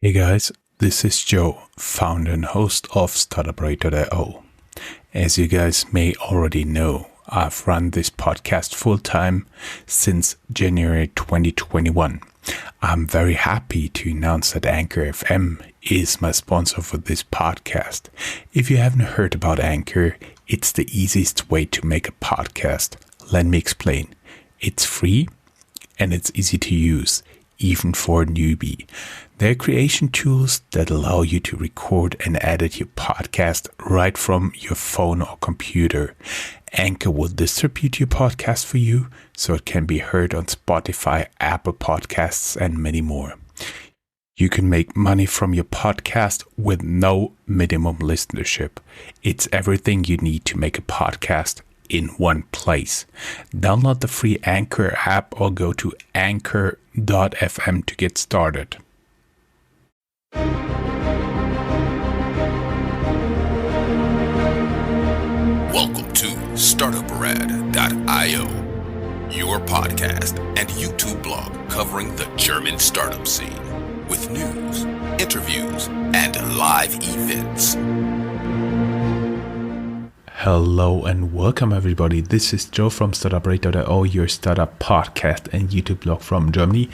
Hey guys, this is Joe, founder and host of Startuprad.io. As you guys may already know, I've run this podcast full-time since January 2021. I'm very happy to announce that Anchor FM is my sponsor for this podcast. If you haven't heard about Anchor, it's the easiest way to make a podcast. Let me explain. It's free and it's easy to use, even for a newbie. They're creation tools that allow you to record and edit your podcast right from your phone or computer. Anchor will distribute your podcast for you so it can be heard on Spotify, Apple Podcasts, and many more. You can make money from your podcast with no minimum listenership. It's everything you need to make a podcast in one place. Download the free Anchor app or go to anchor.fm to get started. Welcome to Startuprad.io, your podcast and YouTube blog covering the German startup scene with news, interviews, and live events. Hello and welcome everybody. This is Joe from Startuprad.io, your startup podcast and YouTube blog from Germany.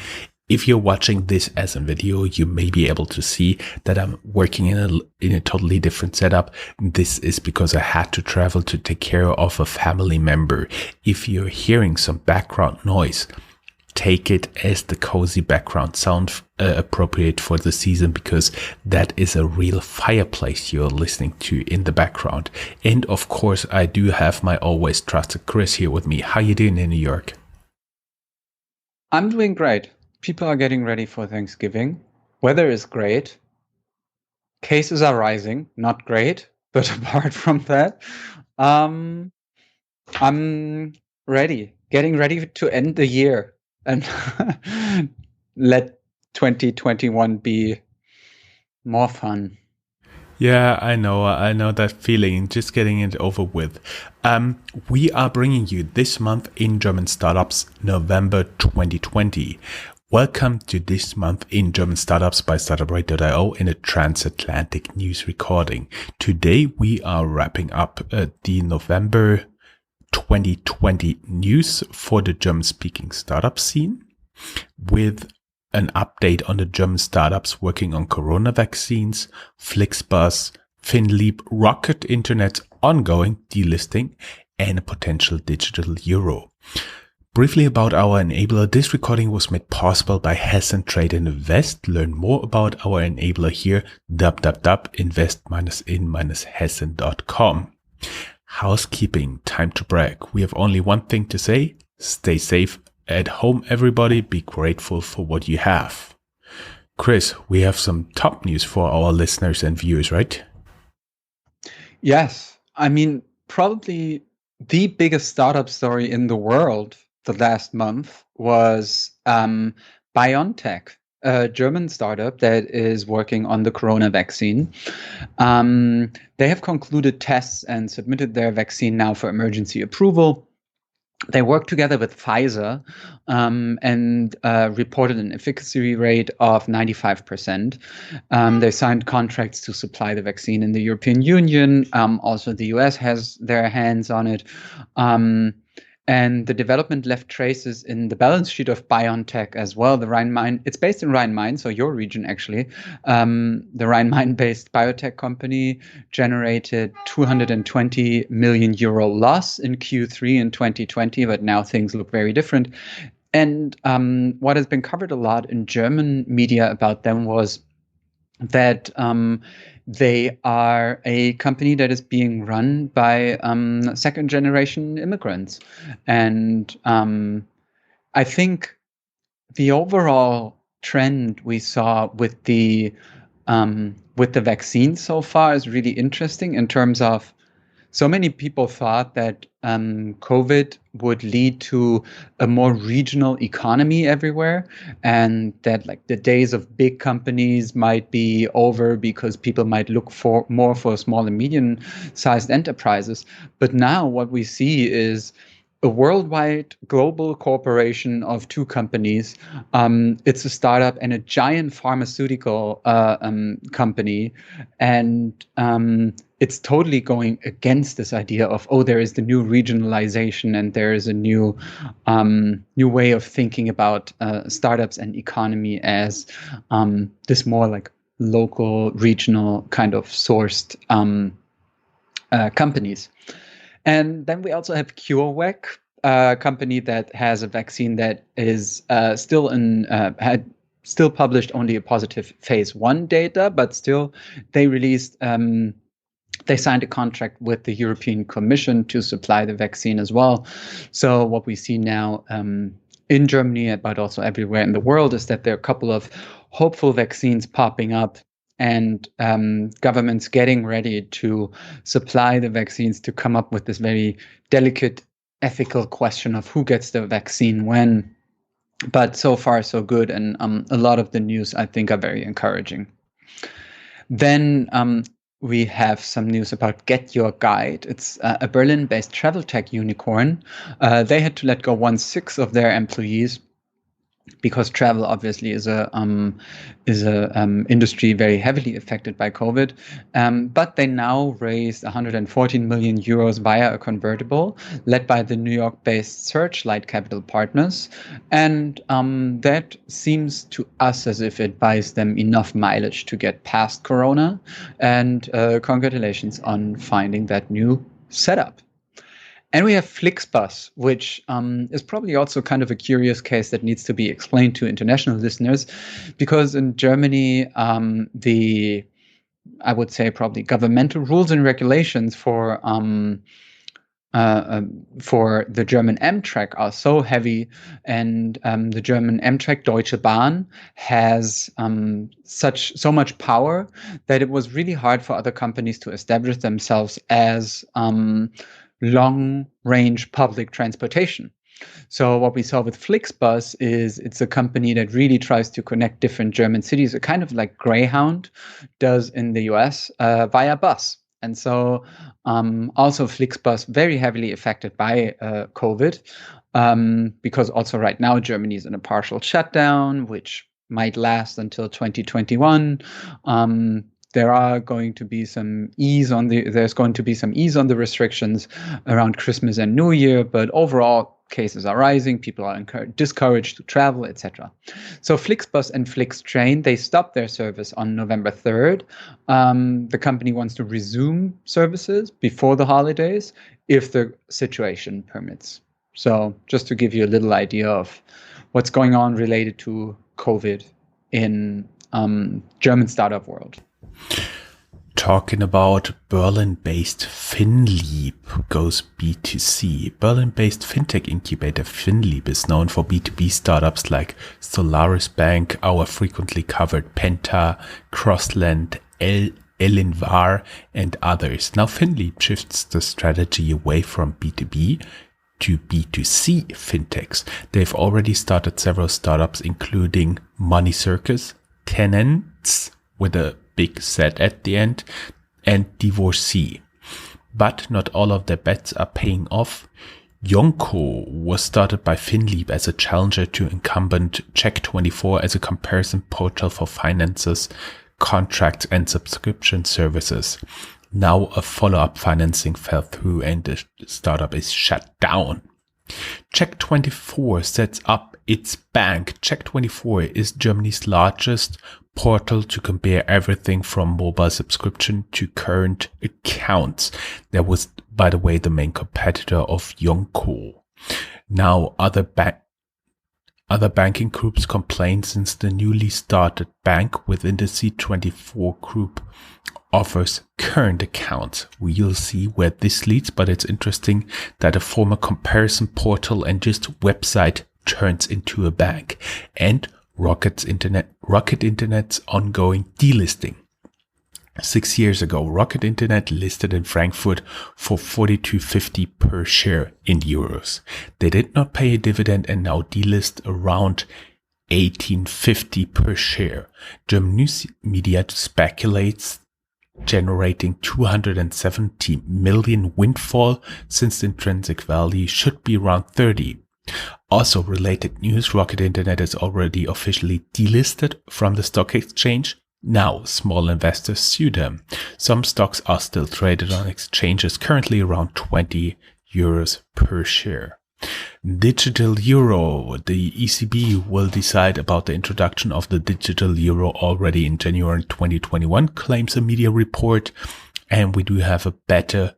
If you're watching this as a video, you may be able to see that I'm working in a totally different setup. This is because I had to travel to take care of a family member. If you're hearing some background noise, take it as the cozy background sound appropriate for the season, because that is a real fireplace you're listening to in the background. And of course, I do have my always trusted Chris here with me. How you doing in New York? I'm doing great. People are getting ready for Thanksgiving. Weather is great. Cases are rising. Not great, but apart from that, I'm ready. Getting ready to end the year and let 2021 be more fun. Yeah, I know that feeling, just getting it over with. We are bringing you this month in German Startups, November 2020. Welcome to this month in German Startups by Startuprad.io in a transatlantic news recording. Today we are wrapping up the November 2020 news for the German-speaking startup scene with an update on the German startups working on corona vaccines, Flixbus, FinLeap, Rocket Internet's ongoing delisting, and a potential digital euro. Briefly about our enabler, this recording was made possible by Hessen Trade and Invest. Learn more about our enabler here, www.invest-in-hessen.com. Housekeeping, time to brag. We have only one thing to say: stay safe at home, everybody. Be grateful for what you have. Chris, we have some top news for our listeners and viewers, right? Yes. I mean, probably the biggest startup story in the world the last month was BioNTech, a German startup that is working on the corona vaccine. They have concluded tests and submitted their vaccine now for emergency approval. They worked together with Pfizer and reported an efficacy rate of 95%. They signed contracts to supply the vaccine in the European Union. Also, the US has their hands on it. And the development left traces in the balance sheet of BioNTech as well. The Rhine-Main, it's based in Rhine-Main, so your region actually. The Rhine-Main-based biotech company generated 220 million euro loss in Q3 in 2020, but now things look very different. And what has been covered a lot in German media about them was that they are a company that is being run by second-generation immigrants. And I think the overall trend we saw with the vaccine so far is really interesting in terms of so many people thought that COVID would lead to a more regional economy everywhere, and that like the days of big companies might be over because people might look for more for small and medium-sized enterprises. But now what we see is a worldwide global corporation of two companies. It's a startup and a giant pharmaceutical company. And it's totally going against this idea of, oh, there is the new regionalization and there is a new way of thinking about startups and economy as this more like local, regional kind of sourced companies. And then we also have CureVac, a company that has a vaccine that is had published only a positive phase 1 data, but still they released they signed a contract with the European Commission to supply the vaccine as well. So what we see now in Germany, but also everywhere in the world, is that there are a couple of hopeful vaccines popping up, and governments getting ready to supply the vaccines to come up with this very delicate ethical question of who gets the vaccine when. But so far, so good. And a lot of the news, I think, are very encouraging. Then we have some news about Get Your Guide. It's a Berlin-based travel tech unicorn. They had to let go 1/6 of their employees because travel obviously is a industry very heavily affected by COVID. But they now raised 114 million euros via a convertible led by the New York-based Searchlight Capital Partners. And that seems to us as if it buys them enough mileage to get past Corona. And congratulations on finding that new setup. And we have Flixbus, which is probably also kind of a curious case that needs to be explained to international listeners, because in Germany, I would say probably governmental rules and regulations for the German Amtrak are so heavy, and the German Amtrak Deutsche Bahn has so much power that it was really hard for other companies to establish themselves as long-range public transportation. So what we saw with Flixbus is it's a company that really tries to connect different German cities, kind of like Greyhound does in the US via bus. And so also Flixbus very heavily affected by COVID, because also right now Germany is in a partial shutdown, which might last until 2021. There's going to be some ease on the restrictions around Christmas and New Year, but overall cases are rising, people are discouraged to travel, etc. So Flixbus and Flixtrain, they stopped their service on November 3rd. The company wants to resume services before the holidays if the situation permits. So just to give you a little idea of what's going on related to COVID in German startup world. Talking about Berlin-based FinLeap goes B2C. Berlin-based fintech incubator FinLeap is known for B2B startups like Solaris Bank, our frequently covered Penta, Crossland, Elinvar, and others. Now FinLeap shifts the strategy away from B2B to B2C fintechs. They've already started several startups, including Money Circus, Tenants with a big Z at the end, and Divorcee. But not all of their bets are paying off. Yonko was started by FinLeap as a challenger to incumbent Check24 as a comparison portal for finances, contracts, and subscription services. Now a follow-up financing fell through and the startup is shut down. Check24 sets up its bank. Check24 is Germany's largest portal to compare everything from mobile subscription to current accounts. That was, by the way, the main competitor of Yonko. Now, other banking groups complain since the newly started bank within the C24 group offers current accounts. We'll see where this leads, but it's interesting that a former comparison portal and just website turns into a bank. And Rocket Internet's ongoing delisting. 6 years ago, Rocket Internet listed in Frankfurt for 42.50 per share in euros. They did not pay a dividend and now delist around 18.50 per share. German news media speculates generating 270 million windfall, since the intrinsic value should be around 30. Also related news, Rocket Internet is already officially delisted from the stock exchange. Now small investors sue them. Some stocks are still traded on exchanges, currently around 20 euros per share. Digital euro. The ECB will decide about the introduction of the digital euro already in January 2021, claims a media report. And we do have a better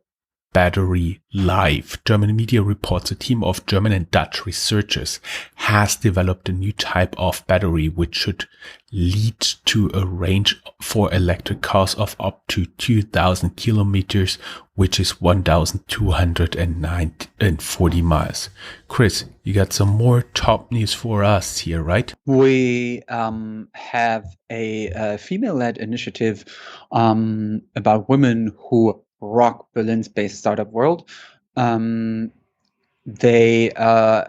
battery life. German media reports a team of German and Dutch researchers has developed a new type of battery which should lead to a range for electric cars of up to 2,000 kilometers, which is 1,240 miles. Chris, you got some more top news for us here, right? We have a female-led initiative about women who rock Berlin's based startup world. There are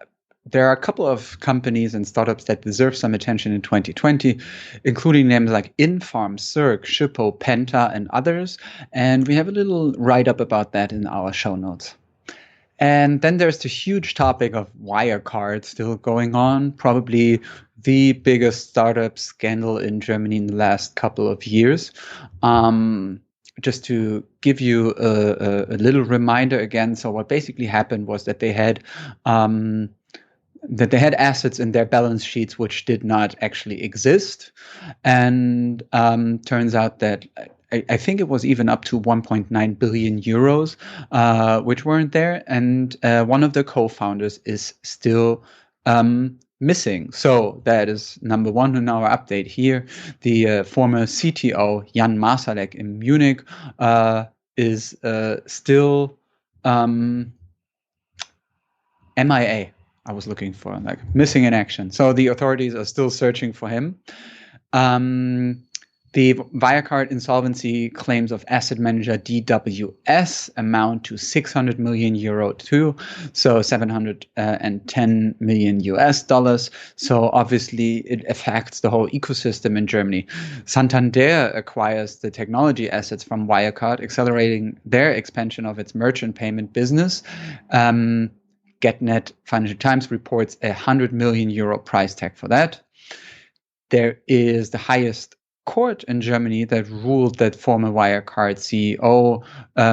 a couple of companies and startups that deserve some attention in 2020, including names like Infarm, Cirque, Shippo, Penta, and others. And we have a little write-up about that in our show notes. And then there's the huge topic of Wirecard still going on, probably the biggest startup scandal in Germany in the last couple of years. Just to give you a little reminder again, so what basically happened was that they had assets in their balance sheets which did not actually exist, and turns out that I think it was even up to 1.9 billion euros, which weren't there, and one of the co-founders is still missing. So that is number one in our update here. The former CTO, Jan Marsalek in Munich, is still MIA. I was looking for, like, missing in action. So the authorities are still searching for him. The Wirecard insolvency claims of asset manager DWS amount to 600 million euro too, so 710 million US dollars. So obviously it affects the whole ecosystem in Germany. Santander acquires the technology assets from Wirecard, accelerating their expansion of its merchant payment business. GetNet Financial Times reports a 100 million euro price tag for that. There is the highest court in Germany that ruled that former Wirecard CEO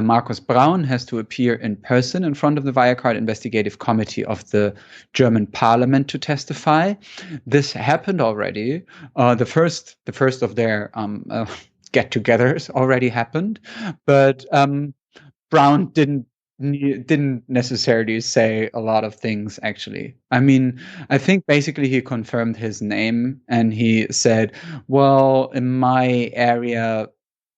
Markus Braun has to appear in person in front of the Wirecard Investigative Committee of the German Parliament to testify. This happened already. The first of their get-togethers already happened, but Braun didn't necessarily say a lot of things, actually. I mean, I think basically he confirmed his name and he said, well, in my area,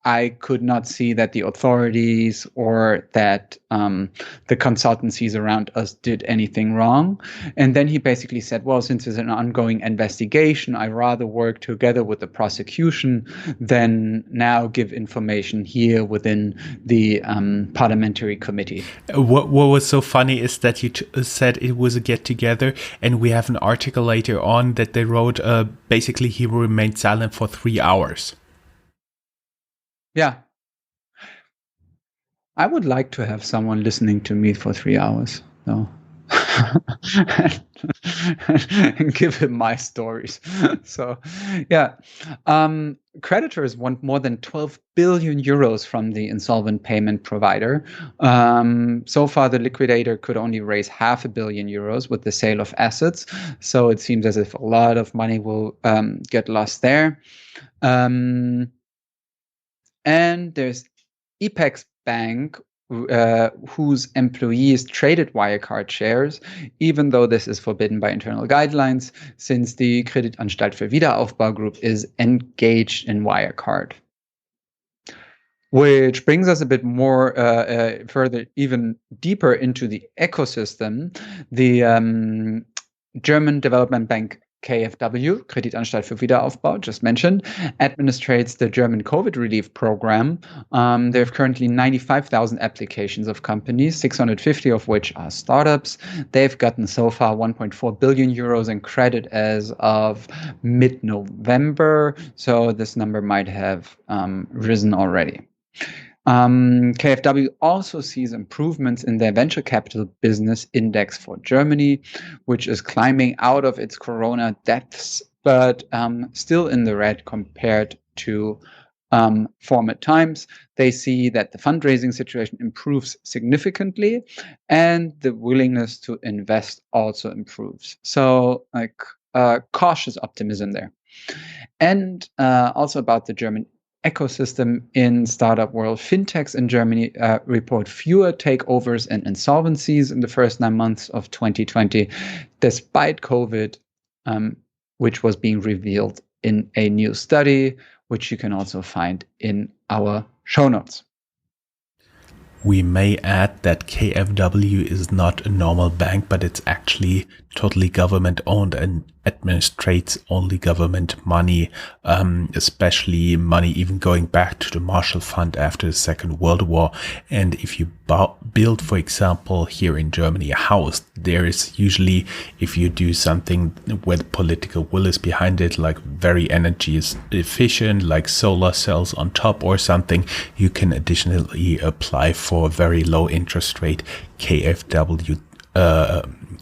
I could not see that the authorities or that the consultancies around us did anything wrong. And then he basically said, well, since it's an ongoing investigation, I rather work together with the prosecution than now give information here within the parliamentary committee. What was so funny is that you said it was a get-together, and we have an article later on that they wrote, basically he remained silent for 3 hours. Yeah. I would like to have someone listening to me for 3 hours, though. And give him my stories. So, yeah. Creditors want more than 12 billion euros from the insolvent payment provider. So far, the liquidator could only raise €500 million with the sale of assets. So it seems as if a lot of money will get lost there. And there's Apex Bank, whose employees traded Wirecard shares, even though this is forbidden by internal guidelines, since the Kreditanstalt für Wiederaufbau Group is engaged in Wirecard. Which brings us a bit more further, even deeper into the ecosystem. The German development bank KfW, Kreditanstalt für Wiederaufbau, just mentioned, administrates the German COVID relief program. They have currently 95,000 applications of companies, 650 of which are startups. They've gotten so far 1.4 billion euros in credit as of mid-November. So this number might have risen already. KfW also sees improvements in their venture capital business index for Germany, which is climbing out of its corona depths, but still in the red compared to former times. They see that the fundraising situation improves significantly and the willingness to invest also improves. So, cautious optimism there. And also about the German ecosystem in startup world, fintechs in Germany report fewer takeovers and insolvencies in the first 9 months of 2020, despite COVID, which was being revealed in a new study, which you can also find in our show notes. We may add that KfW is not a normal bank, but it's actually totally government owned and administrates only government money, especially money even going back to the Marshall Fund after the Second World War. And if you build, for example, here in Germany, a house, there is usually, if you do something where the political will is behind it, like very energy is efficient, like solar cells on top or something, you can additionally apply for a very low interest rate KfW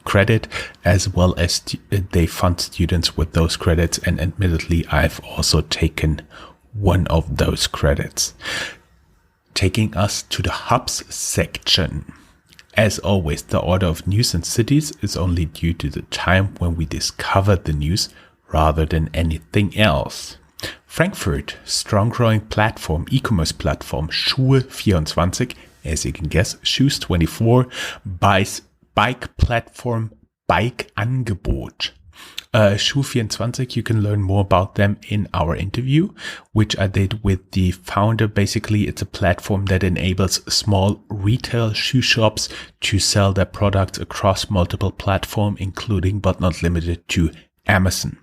credit, as well as they fund students with those credits. And admittedly, I've also taken one of those credits. Taking us to the hubs section. As always, the order of news and cities is only due to the time when we discover the news rather than anything else. Frankfurt, strong growing platform, e-commerce platform, Schuhe24, as you can guess, Shoes24, buys bike platform Bike Angebot. Schuhe24, you can learn more about them in our interview, which I did with the founder. Basically, it's a platform that enables small retail shoe shops to sell their products across multiple platforms, including but not limited to Amazon.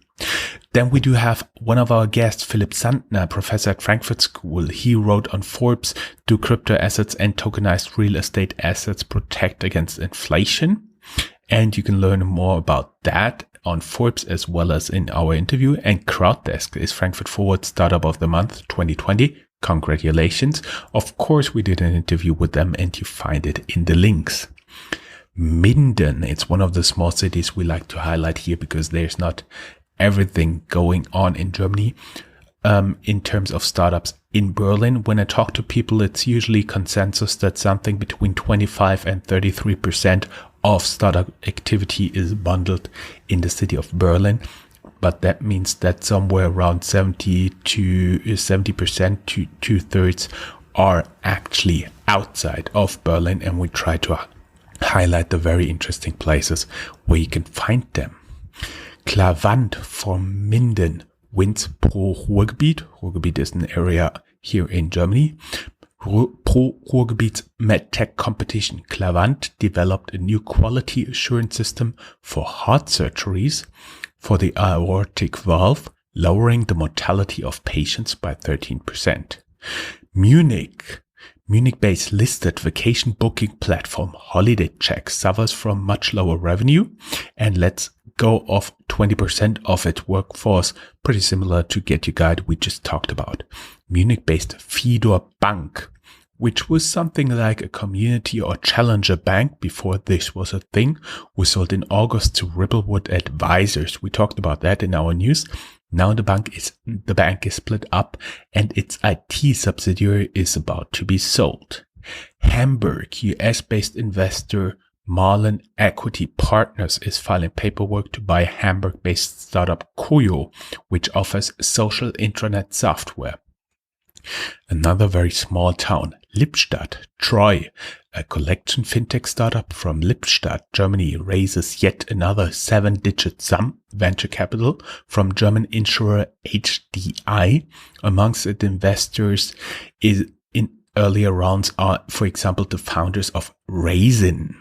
Then we do have one of our guests, Philipp Sandner, professor at Frankfurt School. He wrote on Forbes, do crypto assets and tokenized real estate assets protect against inflation? And you can learn more about that on Forbes as well as in our interview. And Crowddesk is Frankfurt Forward Startup of the Month 2020. Congratulations. Of course, we did an interview with them and you find it in the links. Minden, it's one of the small cities we like to highlight here because there's not everything going on in Germany in terms of startups. In Berlin, when I talk to people, it's usually consensus that something between 25 and 33% of startup activity is bundled in the city of Berlin. But that means that somewhere around 70% to 2/3 are actually outside of Berlin. And we try to highlight the very interesting places where you can find them. Clavant from Minden wins Pro Ruhrgebiet. Ruhrgebiet is an area here in Germany. Pro Ruhrgebiet's MedTech competition. Clavant developed a new quality assurance system for heart surgeries for the aortic valve, lowering the mortality of patients by 13%. Munich-based listed vacation booking platform Holiday Check suffers from much lower revenue and lets go of 20% of its workforce, pretty similar to Get Your Guide we just talked about. Munich-based Fidor Bank, which was something like a community or challenger bank before this was a thing, was sold in August to Ripplewood Advisors. We talked about that in our news. Now the bank is split up and its IT subsidiary is about to be sold. Hamburg, US-based investor Marlin Equity Partners is filing paperwork to buy Hamburg-based startup Koyo, which offers social intranet software. Another very small town, Lippstadt, Troy, a collection fintech startup from Lippstadt, Germany, raises yet another 7-digit sum, venture capital, from German insurer HDI. Amongst its investors in earlier rounds are, for example, the founders of Raisin.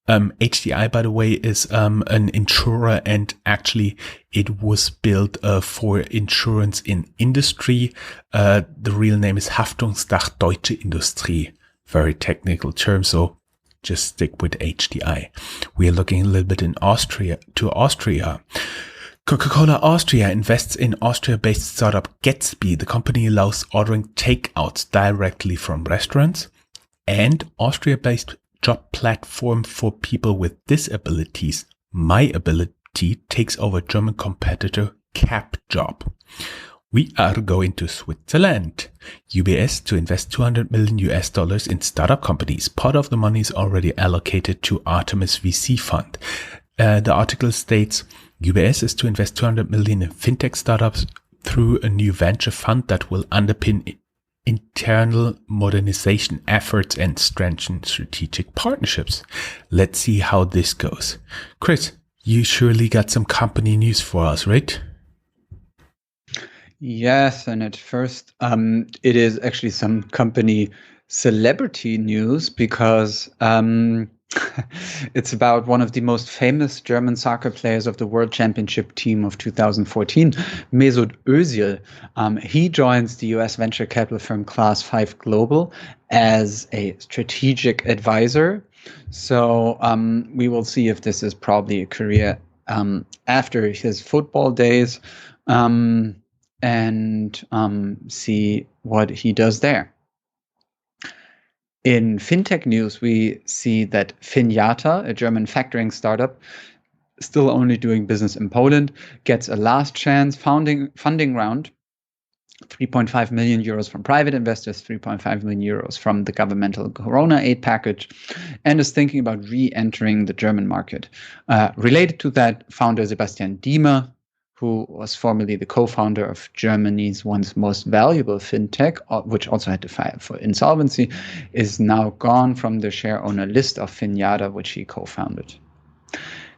HDI, by the way, is an insurer, and actually it was built for insurance in industry. The real name is Haftungsdach Deutsche Industrie. Very technical term, so just stick with HDI. We are looking a little bit in Austria. Coca-Cola Austria invests in Austria-based startup Gatsby. The company allows ordering takeouts directly from restaurants. And Austria-based job platform for people with disabilities, My Ability, takes over German competitor CapJob. We are going to Switzerland. UBS to invest 200 million US dollars in startup companies. Part of the money is already allocated to Artemis VC fund. The article states UBS is to invest 200 million in fintech startups through a new venture fund that will underpin internal modernization efforts and strengthen strategic partnerships. Let's see how this goes. Chris, you surely got some company news for us, right? Yes, and at first, it is actually some company celebrity news because it's about one of the most famous German soccer players of the World Championship team of 2014, Mesut Özil. He joins the US venture capital firm Class 5 Global as a strategic advisor. So we will see if this is probably a career after his football days. And see what he does there. In fintech news, we see that Finjata, a German factoring startup, still only doing business in Poland, gets a last chance funding round, 3.5 million euros from private investors, 3.5 million euros from the governmental Corona aid package, and is thinking about re-entering the German market. Related to that, founder Sebastian Diemer, who was formerly the co-founder of Germany's once most valuable fintech, which also had to file for insolvency, is now gone from the share owner list of Finjata, which he co-founded.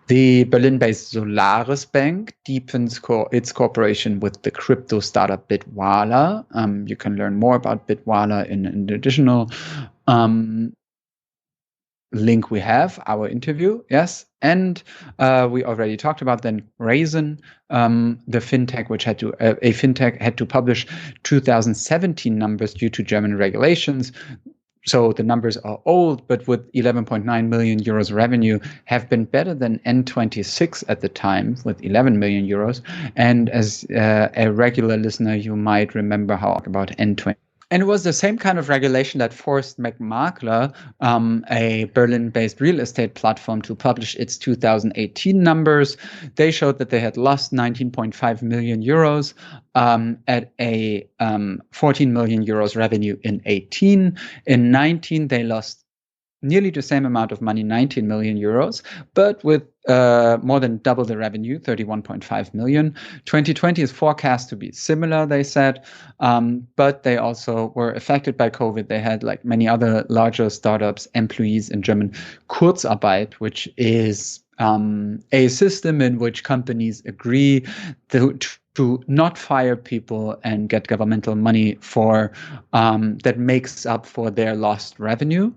The Berlin-based Solaris Bank deepens its cooperation with the crypto startup Bitwala. You can learn more about Bitwala in an additional link we have, our interview, yes. And we already talked about then Raisin, the fintech, which had to publish 2017 numbers due to German regulations. So the numbers are old, but with 11.9 million euros revenue have been better than N26 at the time with 11 million euros. And as a regular listener, you might remember how about N20. And it was the same kind of regulation that forced McMakler, a Berlin-based real estate platform, to publish its 2018 numbers. They showed that they had lost 19.5 million euros at a 14 million euros revenue in 18. In 19, they lost nearly the same amount of money, 19 million euros, but with more than double the revenue, 31.5 million. 2020 is forecast to be similar, they said, but they also were affected by COVID. They had, like many other larger startups, employees in German Kurzarbeit, which is a system in which companies agree to not fire people and get governmental money for that makes up for their lost revenue.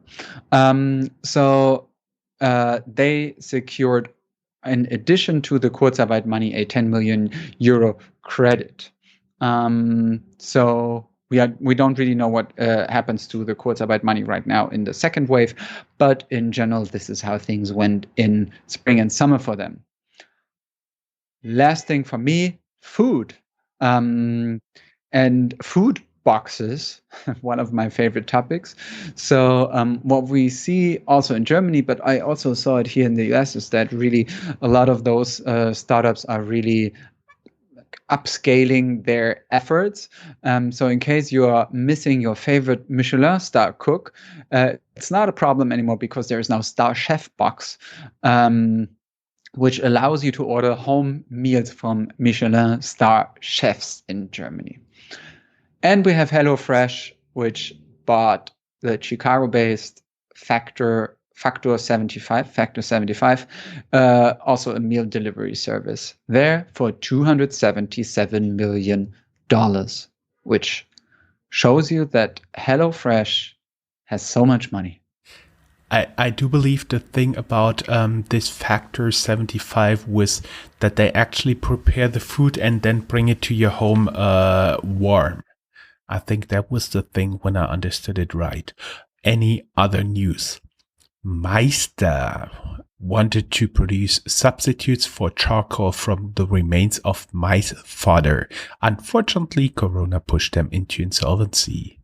So they secured, in addition to the Kurzarbeit money, a 10 million euro credit. So we don't really know what happens to the Kurzarbeit money right now in the second wave, but in general, this is how things went in spring and summer for them. Last thing for me, food. And food boxes, one of my favorite topics. So what we see also in Germany, but I also saw it here in the US, is that really a lot of those startups are really upscaling their efforts. So in case you are missing your favorite Michelin star cook, it's not a problem anymore because there is now Star Chef Box, which allows you to order home meals from Michelin star chefs in Germany. And we have HelloFresh, which bought the Chicago-based Factor 75, also a meal delivery service there for $277 million, which shows you that HelloFresh has so much money. I do believe the thing about this Factor 75 was that they actually prepare the food and then bring it to your home warm. I think that was the thing when I understood it right. Any other news? Meister wanted to produce substitutes for charcoal from the remains of mice fodder. Unfortunately, Corona pushed them into insolvency.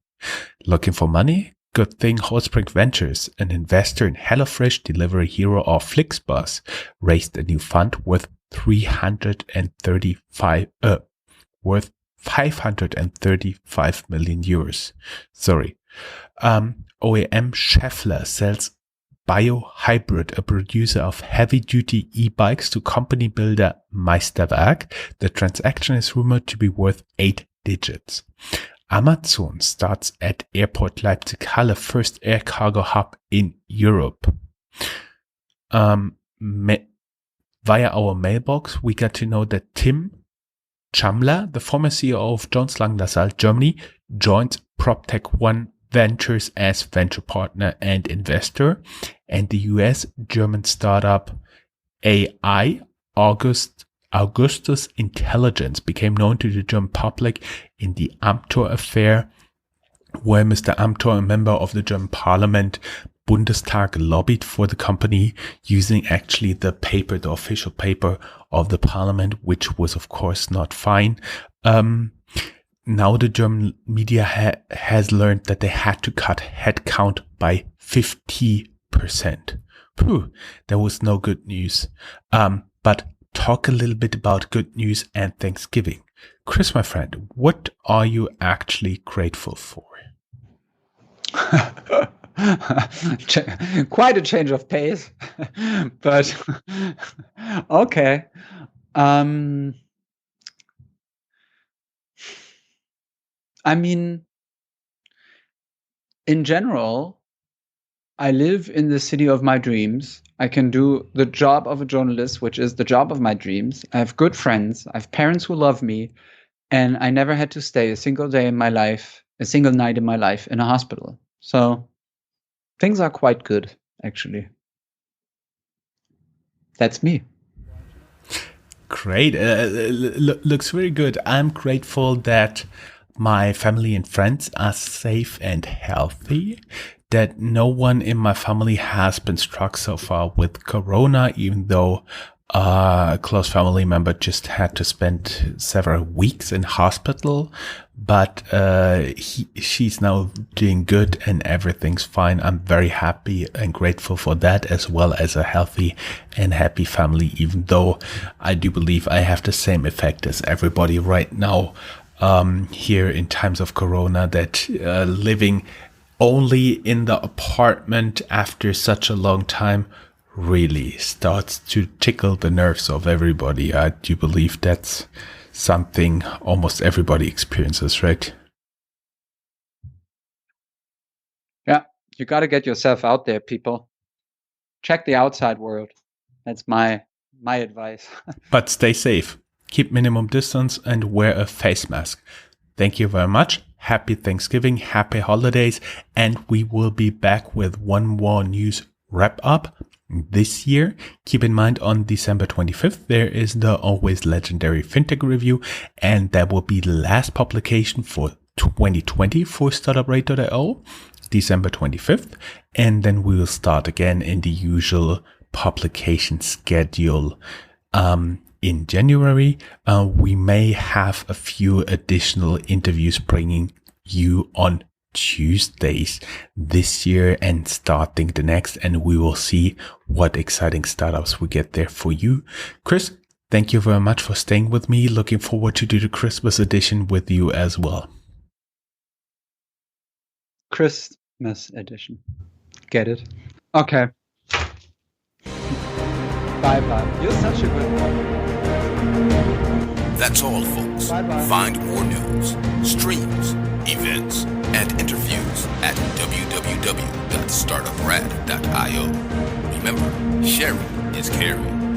Looking for money? Good thing Hotspring Ventures, an investor in HelloFresh delivery hero or Flixbus, raised a new fund worth 535 million euros. OEM Schaeffler sells Biohybrid, a producer of heavy-duty e-bikes, to company builder Meisterwerk. The transaction is rumored to be worth 8 digits. Amazon starts at Airport Leipzig-Halle, first air cargo hub in Europe. Via our mailbox, we got to know that Tim Chamler, the former CEO of Jones Lang LaSalle Germany, joined PropTech One Ventures as venture partner and investor, and the US-German startup AI Augustus Intelligence became known to the German public in the Amthor affair, where Mr. Amthor, a member of the German Parliament, Bundestag, lobbied for the company using actually the official paper of the Parliament, which was of course not fine. Now the German media has learned that they had to cut headcount by 50%. That was no good news. But talk a little bit about good news and Thanksgiving. Chris, my friend, what are you actually grateful for? Quite a change of pace, but okay. I mean, in general, I live in the city of my dreams. I can do the job of a journalist, which is the job of my dreams. I have good friends. I have parents who love me. And I never had to stay a single night in my life in a hospital. So things are quite good, actually. That's me. Great. Looks very good. I'm grateful that my family and friends are safe and healthy, that no one in my family has been struck so far with Corona, even though a close family member just had to spend several weeks in hospital. But she's now doing good and everything's fine. I'm very happy and grateful for that, as well as a healthy and happy family, even though I do believe I have the same effect as everybody right now here in times of Corona, that living only in the apartment after such a long time really starts to tickle the nerves of everybody. I do believe that's something almost everybody experiences, right? Yeah, you got to get yourself out there, people. Check the outside world. That's my advice. But stay safe. Keep minimum distance and wear a face mask. Thank you very much. Happy Thanksgiving, happy holidays, and we will be back with one more news wrap up this year. Keep in mind, on December 25th, there is the always legendary fintech review, and that will be the last publication for 2020 for Startuprad.io, December 25th. And then we will start again in the usual publication schedule in January. We may have a few additional interviews bringing you on Tuesdays this year and starting the next, and we will see what exciting startups we get there for you. Chris, thank you very much for staying with me. Looking forward to do the Christmas edition with you as well. Christmas edition. Get it? Okay. Bye-bye. You're such a good one. That's all, folks. Bye-bye. Find more news, streams, events, and interviews at www.startuprad.io. Remember, sharing is caring.